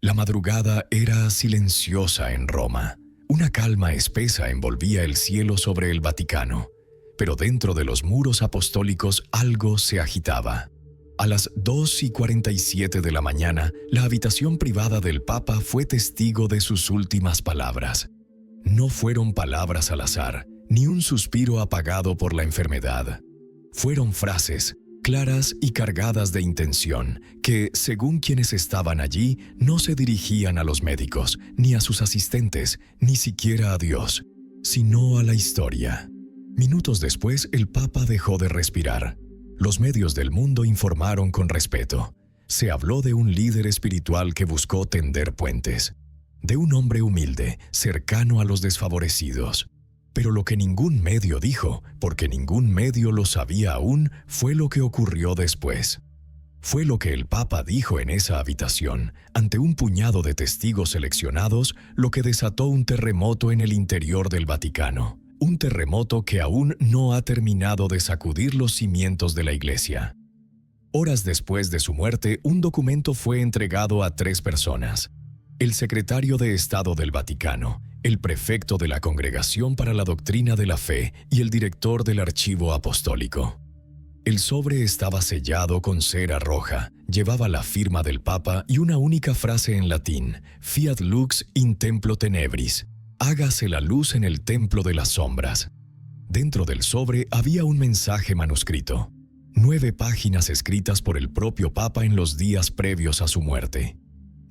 La madrugada era silenciosa en Roma. Una calma espesa envolvía el cielo sobre el Vaticano, pero dentro de los muros apostólicos algo se agitaba. A las 2:47 de la mañana, la habitación privada del Papa fue testigo de sus últimas palabras. No fueron palabras al azar, ni un suspiro apagado por la enfermedad. Fueron frases claras y cargadas de intención, que, según quienes estaban allí, no se dirigían a los médicos, ni a sus asistentes, ni siquiera a Dios, sino a la historia. Minutos después, el Papa dejó de respirar. Los medios del mundo informaron con respeto. Se habló de un líder espiritual que buscó tender puentes, de un hombre humilde, cercano a los desfavorecidos. Pero lo que ningún medio dijo, porque ningún medio lo sabía aún, fue lo que ocurrió después. Fue lo que el Papa dijo en esa habitación, ante un puñado de testigos seleccionados, lo que desató un terremoto en el interior del Vaticano. Un terremoto que aún no ha terminado de sacudir los cimientos de la Iglesia. Horas después de su muerte, un documento fue entregado a 3 personas. El secretario de Estado del Vaticano, el prefecto de la Congregación para la Doctrina de la Fe y el director del Archivo Apostólico. El sobre estaba sellado con cera roja, llevaba la firma del Papa y una única frase en latín: Fiat lux in templo tenebris, hágase la luz en el templo de las sombras. Dentro del sobre había un mensaje manuscrito, 9 páginas escritas por el propio Papa en los días previos a su muerte.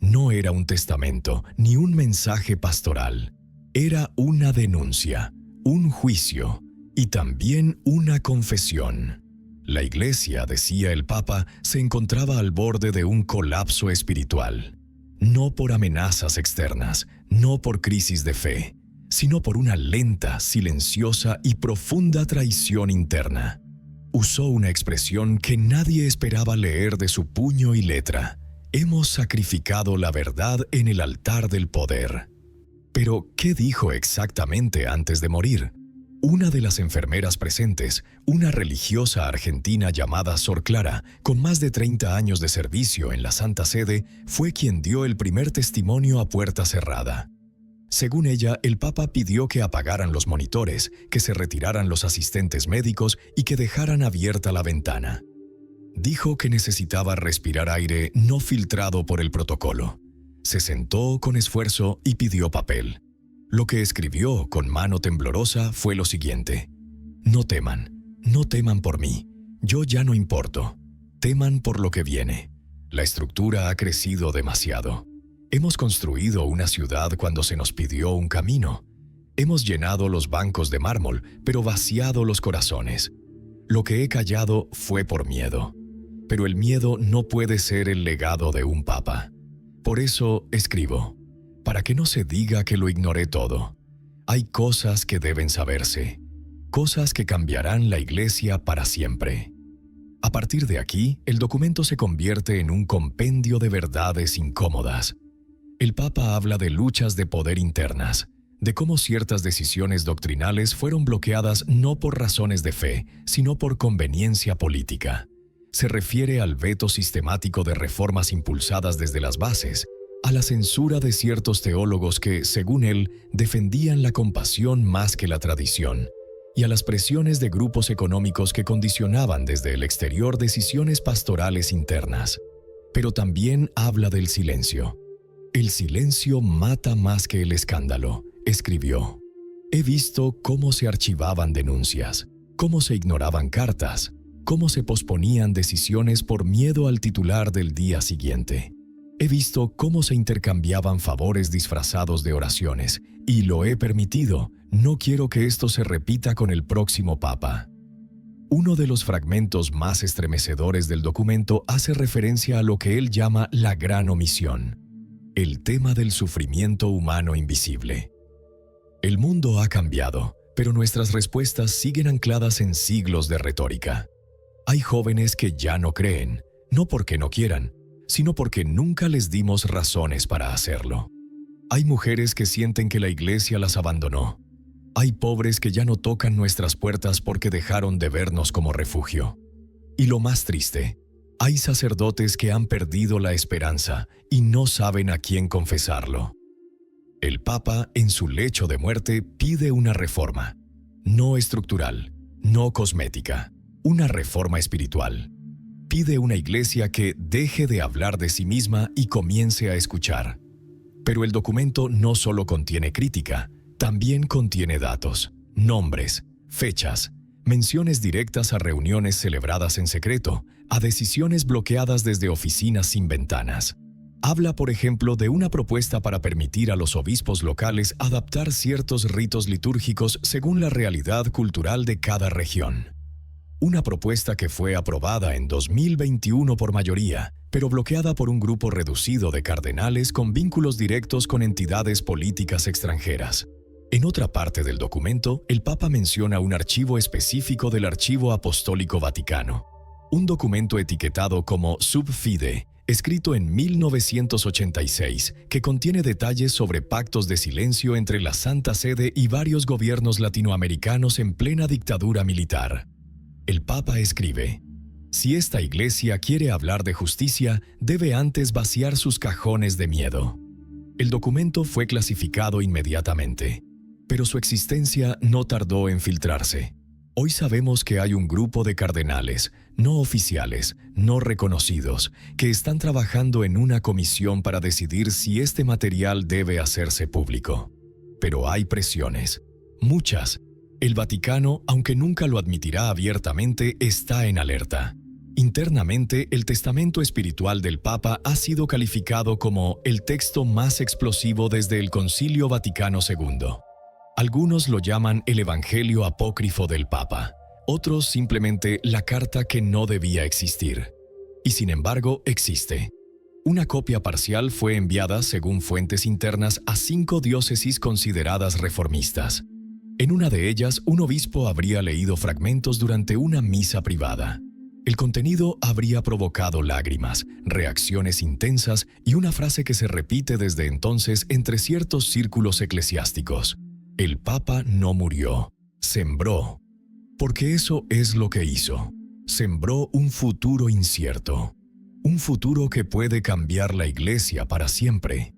No era un testamento ni un mensaje pastoral. Era una denuncia, un juicio y también una confesión. La Iglesia, decía el Papa, se encontraba al borde de un colapso espiritual. No por amenazas externas, no por crisis de fe, sino por una lenta, silenciosa y profunda traición interna. Usó una expresión que nadie esperaba leer de su puño y letra: hemos sacrificado la verdad en el altar del poder. Pero, ¿qué dijo exactamente antes de morir? Una de las enfermeras presentes, una religiosa argentina llamada Sor Clara, con más de 30 años de servicio en la Santa Sede, fue quien dio el primer testimonio a puerta cerrada. Según ella, el Papa pidió que apagaran los monitores, que se retiraran los asistentes médicos y que dejaran abierta la ventana. Dijo que necesitaba respirar aire no filtrado por el protocolo. Se sentó con esfuerzo y pidió papel. Lo que escribió con mano temblorosa fue lo siguiente: no teman por mí, yo ya no importo, teman por lo que viene. La estructura ha crecido demasiado. Hemos construido una ciudad cuando se nos pidió un camino. Hemos llenado los bancos de mármol, pero vaciado los corazones. Lo que he callado fue por miedo. Pero el miedo no puede ser el legado de un papa. Por eso escribo, para que no se diga que lo ignoré todo. Hay cosas que deben saberse, cosas que cambiarán la Iglesia para siempre. A partir de aquí, el documento se convierte en un compendio de verdades incómodas. El Papa habla de luchas de poder internas, de cómo ciertas decisiones doctrinales fueron bloqueadas no por razones de fe, sino por conveniencia política. Se refiere al veto sistemático de reformas impulsadas desde las bases, a la censura de ciertos teólogos que, según él, defendían la compasión más que la tradición, y a las presiones de grupos económicos que condicionaban desde el exterior decisiones pastorales internas. Pero también habla del silencio. El silencio mata más que el escándalo, escribió. He visto cómo se archivaban denuncias, cómo se ignoraban cartas, cómo se posponían decisiones por miedo al titular del día siguiente. He visto cómo se intercambiaban favores disfrazados de oraciones, y lo he permitido. No quiero que esto se repita con el próximo Papa. Uno de los fragmentos más estremecedores del documento hace referencia a lo que él llama la gran omisión, el tema del sufrimiento humano invisible. El mundo ha cambiado, pero nuestras respuestas siguen ancladas en siglos de retórica. Hay jóvenes que ya no creen, no porque no quieran, sino porque nunca les dimos razones para hacerlo. Hay mujeres que sienten que la Iglesia las abandonó. Hay pobres que ya no tocan nuestras puertas porque dejaron de vernos como refugio. Y lo más triste, Hay sacerdotes que han perdido la esperanza y no saben a quién confesarlo. El Papa, en su lecho de muerte, pide una reforma, no estructural, no cosmética, una reforma espiritual. Pide una iglesia que deje de hablar de sí misma y comience a escuchar. Pero el documento no solo contiene crítica, también contiene datos, nombres, fechas, menciones directas a reuniones celebradas en secreto, a decisiones bloqueadas desde oficinas sin ventanas. Habla, por ejemplo, de una propuesta para permitir a los obispos locales adaptar ciertos ritos litúrgicos según la realidad cultural de cada región. Una propuesta que fue aprobada en 2021 por mayoría, pero bloqueada por un grupo reducido de cardenales con vínculos directos con entidades políticas extranjeras. En otra parte del documento, el Papa menciona un archivo específico del Archivo Apostólico Vaticano, un documento etiquetado como Sub Fide, escrito en 1986, que contiene detalles sobre pactos de silencio entre la Santa Sede y varios gobiernos latinoamericanos en plena dictadura militar. El Papa escribe: si esta iglesia quiere hablar de justicia, debe antes vaciar sus cajones de miedo. El documento fue clasificado inmediatamente, pero su existencia no tardó en filtrarse. Hoy sabemos que hay un grupo de cardenales, no oficiales, no reconocidos, que están trabajando en una comisión para decidir si este material debe hacerse público. Pero hay presiones, muchas. El Vaticano, aunque nunca lo admitirá abiertamente, está en alerta. Internamente, el testamento espiritual del Papa ha sido calificado como el texto más explosivo desde el Concilio Vaticano II. Algunos lo llaman el Evangelio apócrifo del Papa, otros simplemente la carta que no debía existir. Y sin embargo, existe. Una copia parcial fue enviada, según fuentes internas, a 5 diócesis consideradas reformistas. En una de ellas, un obispo habría leído fragmentos durante una misa privada. El contenido habría provocado lágrimas, reacciones intensas y una frase que se repite desde entonces entre ciertos círculos eclesiásticos: el Papa no murió, sembró. Porque eso es lo que hizo. Sembró un futuro incierto. Un futuro que puede cambiar la Iglesia para siempre.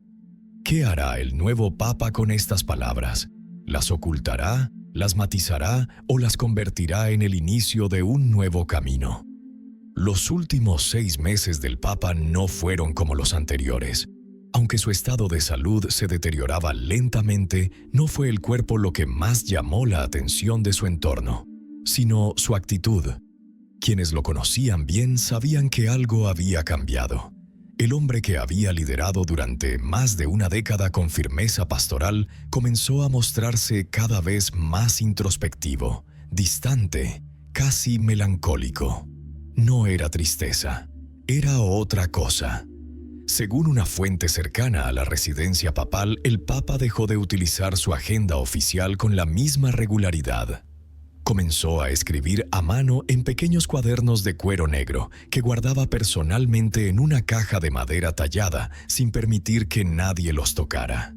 ¿Qué hará el nuevo Papa con estas palabras? ¿Las ocultará, las matizará o las convertirá en el inicio de un nuevo camino? Los últimos 6 meses del Papa no fueron como los anteriores. Aunque su estado de salud se deterioraba lentamente, no fue el cuerpo lo que más llamó la atención de su entorno, sino su actitud. Quienes lo conocían bien sabían que algo había cambiado. El hombre que había liderado durante más de una década con firmeza pastoral comenzó a mostrarse cada vez más introspectivo, distante, casi melancólico. No era tristeza, era otra cosa. Según una fuente cercana a la residencia papal, el Papa dejó de utilizar su agenda oficial con la misma regularidad. Comenzó a escribir a mano en pequeños cuadernos de cuero negro que guardaba personalmente en una caja de madera tallada sin permitir que nadie los tocara.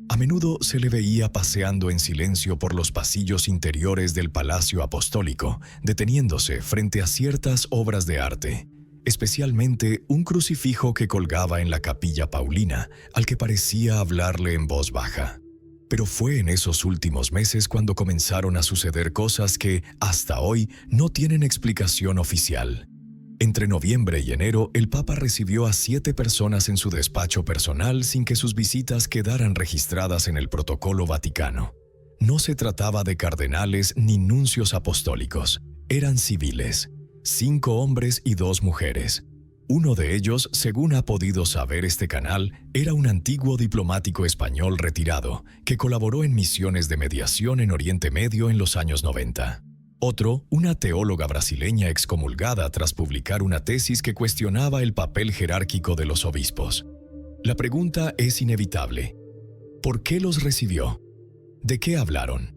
A menudo se le veía paseando en silencio por los pasillos interiores del Palacio Apostólico, deteniéndose frente a ciertas obras de arte, especialmente un crucifijo que colgaba en la Capilla Paulina, al que parecía hablarle en voz baja. Pero fue en esos últimos meses cuando comenzaron a suceder cosas que, hasta hoy, no tienen explicación oficial. Entre noviembre y enero, el Papa recibió a 7 personas en su despacho personal sin que sus visitas quedaran registradas en el protocolo vaticano. No se trataba de cardenales ni nuncios apostólicos, eran civiles, 5 hombres y 2 mujeres. Uno de ellos, según ha podido saber este canal, era un antiguo diplomático español retirado que colaboró en misiones de mediación en Oriente Medio en los años 90. Otro, una teóloga brasileña excomulgada tras publicar una tesis que cuestionaba el papel jerárquico de los obispos. La pregunta es inevitable. ¿Por qué los recibió? ¿De qué hablaron?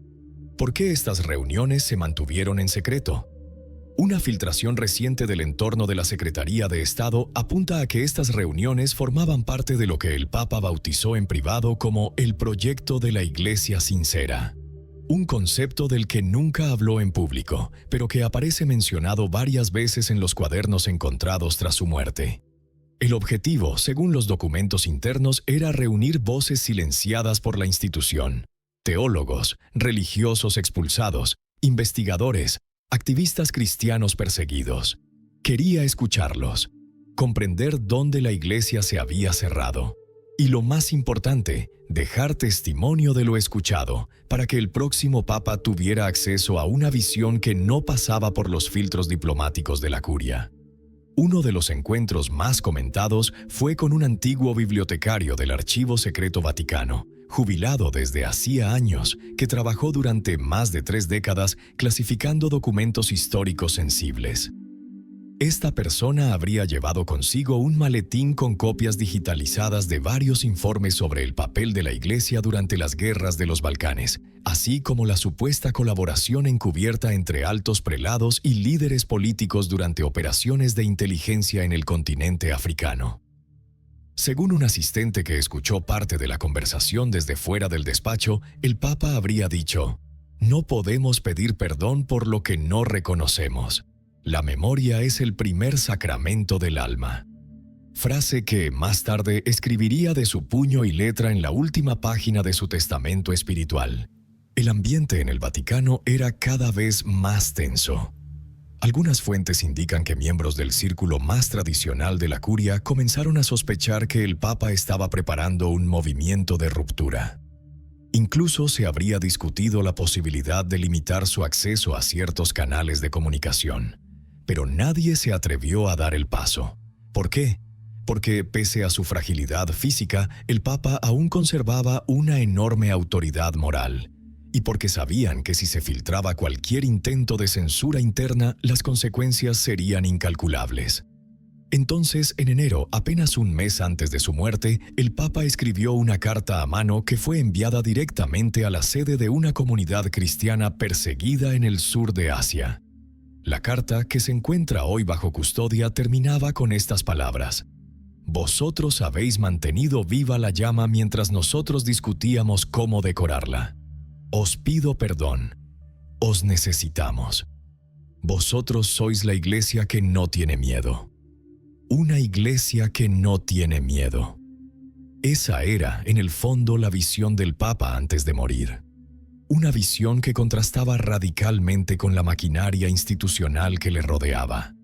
¿Por qué estas reuniones se mantuvieron en secreto? Una filtración reciente del entorno de la Secretaría de Estado apunta a que estas reuniones formaban parte de lo que el Papa bautizó en privado como el proyecto de la Iglesia sincera. un concepto del que nunca habló en público, pero que aparece mencionado varias veces en los cuadernos encontrados tras su muerte. El objetivo, según los documentos internos, era reunir voces silenciadas por la institución: teólogos, religiosos expulsados, investigadores, activistas cristianos perseguidos. Quería escucharlos, comprender dónde la Iglesia se había cerrado. Y lo más importante, dejar testimonio de lo escuchado, para que el próximo Papa tuviera acceso a una visión que no pasaba por los filtros diplomáticos de la curia. Uno de los encuentros más comentados fue con un antiguo bibliotecario del Archivo Secreto Vaticano, jubilado desde hacía años, que trabajó durante más de 3 décadas clasificando documentos históricos sensibles. Esta persona habría llevado consigo un maletín con copias digitalizadas de varios informes sobre el papel de la Iglesia durante las guerras de los Balcanes, así como la supuesta colaboración encubierta entre altos prelados y líderes políticos durante operaciones de inteligencia en el continente africano. Según un asistente que escuchó parte de la conversación desde fuera del despacho, el Papa habría dicho: «No podemos pedir perdón por lo que no reconocemos. La memoria es el primer sacramento del alma». Frase que más tarde escribiría de su puño y letra en la última página de su testamento espiritual. El ambiente en el Vaticano era cada vez más tenso. Algunas fuentes indican que miembros del círculo más tradicional de la curia comenzaron a sospechar que el Papa estaba preparando un movimiento de ruptura. Incluso se habría discutido la posibilidad de limitar su acceso a ciertos canales de comunicación. Pero nadie se atrevió a dar el paso. ¿Por qué? Porque, pese a su fragilidad física, el Papa aún conservaba una enorme autoridad moral. Y porque sabían que si se filtraba cualquier intento de censura interna, las consecuencias serían incalculables. Entonces, en enero, apenas un mes antes de su muerte, el Papa escribió una carta a mano que fue enviada directamente a la sede de una comunidad cristiana perseguida en el sur de Asia. La carta, que se encuentra hoy bajo custodia, terminaba con estas palabras: «Vosotros habéis mantenido viva la llama mientras nosotros discutíamos cómo decorarla. Os pido perdón. Os necesitamos. Vosotros sois la iglesia que no tiene miedo». Una iglesia que no tiene miedo. Esa era, en el fondo, la visión del Papa antes de morir. Una visión que contrastaba radicalmente con la maquinaria institucional que le rodeaba.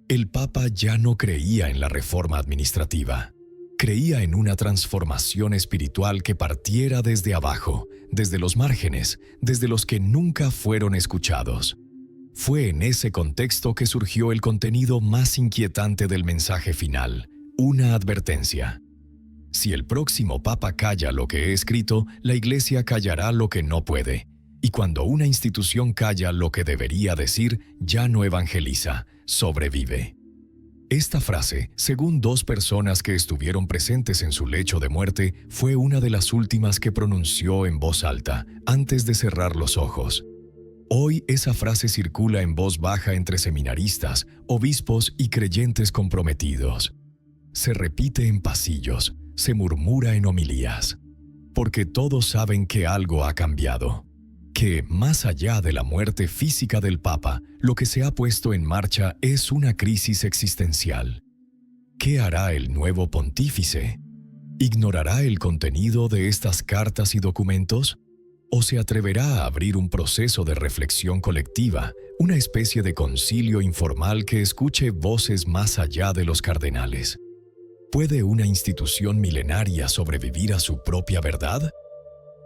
El Papa ya no creía en la reforma administrativa. Creía en una transformación espiritual que partiera desde abajo, desde los márgenes, desde los que nunca fueron escuchados. Fue en ese contexto que surgió el contenido más inquietante del mensaje final, una advertencia. Si el próximo Papa calla lo que he escrito, la Iglesia callará lo que no puede. Y cuando una institución calla lo que debería decir, ya no evangeliza, sobrevive. Esta frase, según 2 personas que estuvieron presentes en su lecho de muerte, fue una de las últimas que pronunció en voz alta, antes de cerrar los ojos. Hoy esa frase circula en voz baja entre seminaristas, obispos y creyentes comprometidos. Se repite en pasillos, se murmura en homilías, porque todos saben que algo ha cambiado, que más allá de la muerte física del Papa, lo que se ha puesto en marcha es una crisis existencial. ¿Qué hará el nuevo pontífice? ¿Ignorará el contenido de estas cartas y documentos? ¿O se atreverá a abrir un proceso de reflexión colectiva, una especie de concilio informal que escuche voces más allá de los cardenales? ¿Puede una institución milenaria sobrevivir a su propia verdad?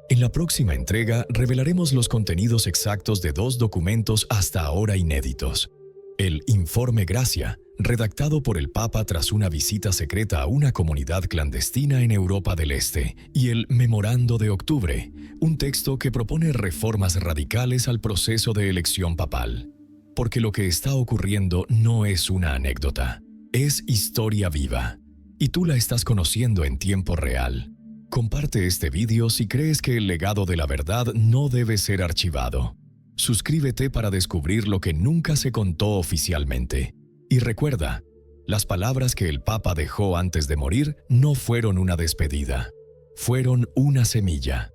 En la próxima entrega revelaremos los contenidos exactos de 2 documentos hasta ahora inéditos. El Informe Gracia, redactado por el Papa tras una visita secreta a una comunidad clandestina en Europa del Este, y el Memorando de Octubre, un texto que propone reformas radicales al proceso de elección papal. Porque lo que está ocurriendo no es una anécdota, es historia viva. Y tú la estás conociendo en tiempo real. Comparte este video si crees que el legado de la verdad no debe ser archivado. Suscríbete para descubrir lo que nunca se contó oficialmente. Y recuerda, las palabras que el Papa dejó antes de morir no fueron una despedida, fueron una semilla.